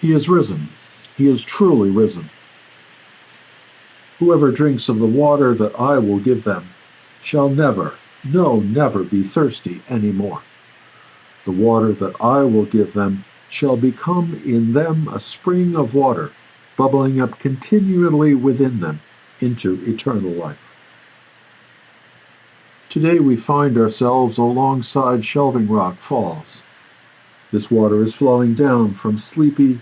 He is risen. He is truly risen. Whoever drinks of the water that I will give them shall never, no, never be thirsty any more. The water that I will give them shall become in them a spring of water, bubbling up continually within them into eternal life. Today we find ourselves alongside Shelving Rock Falls. This water is flowing down from Sleeping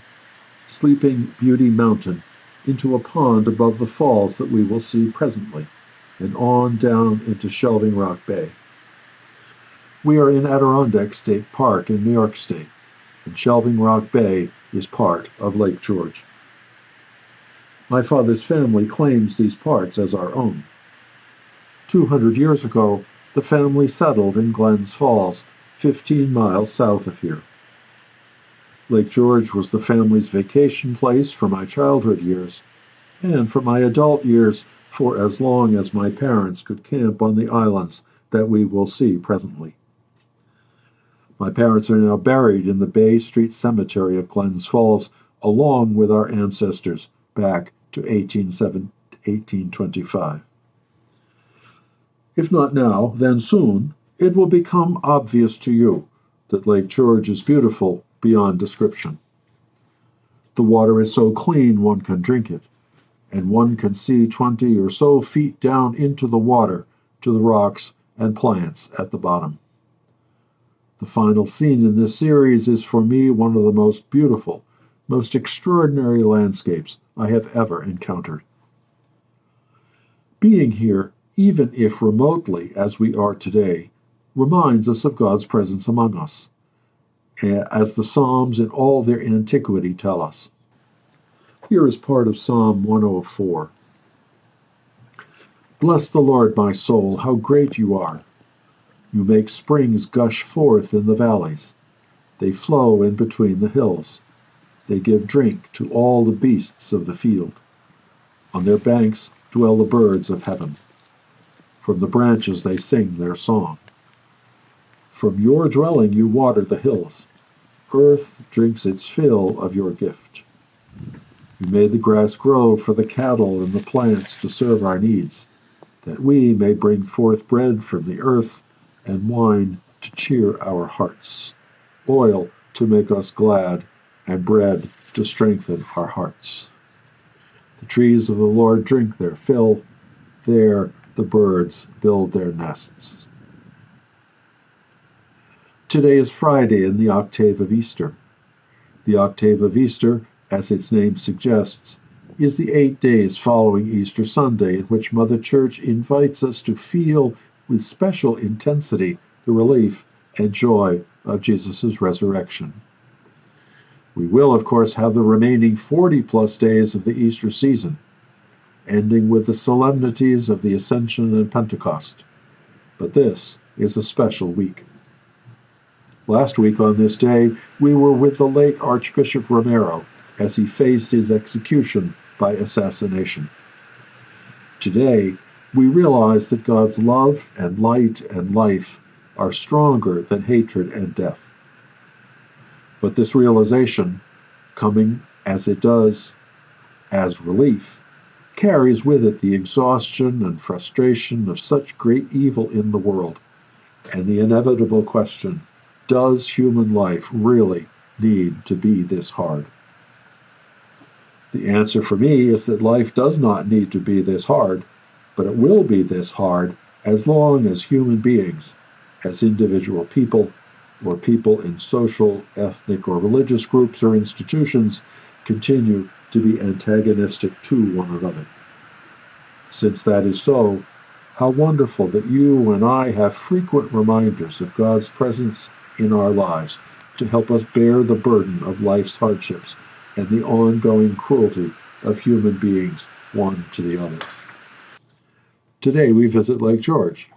Beauty Mountain into a pond above the falls that we will see presently, and on down into Shelving Rock Bay. We are in Adirondack State Park in New York State, and Shelving Rock Bay is part of Lake George. My father's family claims these parts as our own. 200 years ago, the family settled in Glens Falls, 15 miles south of here. Lake George was the family's vacation place for my childhood years, and for my adult years for as long as my parents could camp on the islands that we will see presently. My parents are now buried in the Bay Street Cemetery of Glens Falls, along with our ancestors back to 1825. If not now, then soon, it will become obvious to you that Lake George is beautiful beyond description. The water is so clean one can drink it, and one can see 20 or so feet down into the water to the rocks and plants at the bottom. The final scene in this series is for me one of the most beautiful, most extraordinary landscapes I have ever encountered. Being here, even if remotely as we are today, reminds us of God's presence among us, as the Psalms in all their antiquity tell us. Here is part of Psalm 104. Bless the Lord, my soul, how great you are. You make springs gush forth in the valleys. They flow in between the hills. They give drink to all the beasts of the field. On their banks dwell the birds of heaven. From the branches they sing their song. From your dwelling you water the hills. Earth drinks its fill of your gift. You made the grass grow for the cattle and the plants to serve our needs, that we may bring forth bread from the earth and wine to cheer our hearts, oil to make us glad, and bread to strengthen our hearts. The trees of the Lord drink their fill. There the birds build their nests. Today is Friday in the octave of Easter. The octave of Easter, as its name suggests, is the 8 days following Easter Sunday, in which Mother Church invites us to feel with special intensity the relief and joy of Jesus' resurrection. We will, of course, have the remaining 40-plus days of the Easter season, ending with the solemnities of the Ascension and Pentecost. But this is a special week. Last week on this day, we were with the late Archbishop Romero as he faced his execution by assassination. Today, we realize that God's love and light and life are stronger than hatred and death. But this realization, coming as it does as relief, carries with it the exhaustion and frustration of such great evil in the world, and the inevitable question, does human life really need to be this hard? The answer for me is that life does not need to be this hard, but it will be this hard as long as human beings, as individual people, or people in social, ethnic, or religious groups or institutions, continue to be antagonistic to one another. Since that is so, how wonderful that you and I have frequent reminders of God's presence in our lives to help us bear the burden of life's hardships and the ongoing cruelty of human beings one to the other. Today we visit Lake George,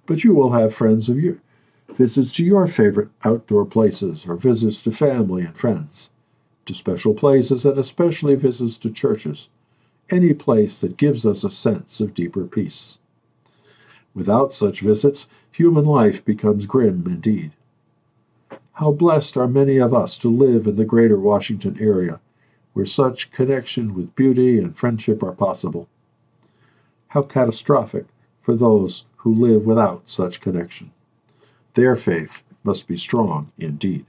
but you will have friends of you, visits to your favorite outdoor places, or visits to family and friends, to special places, and especially visits to churches, any place that gives us a sense of deeper peace. Without such visits, human life becomes grim indeed. How blessed are many of us to live in the greater Washington area, where such connection with beauty and friendship are possible. How catastrophic for those who live without such connection. Their faith must be strong indeed.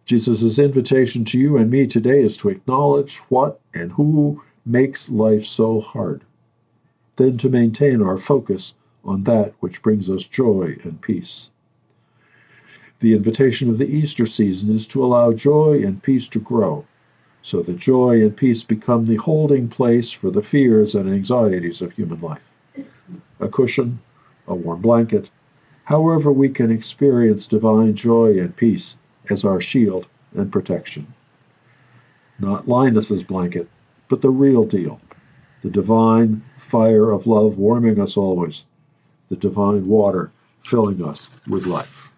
Jesus' invitation to you and me today is to acknowledge what and who makes life so hard, then to maintain our focus on that which brings us joy and peace. The invitation of the Easter season is to allow joy and peace to grow, so that joy and peace become the holding place for the fears and anxieties of human life. A cushion, a warm blanket, however we can experience divine joy and peace as our shield and protection. Not Linus's blanket, but the real deal, the divine fire of love warming us always, the divine water filling us with life.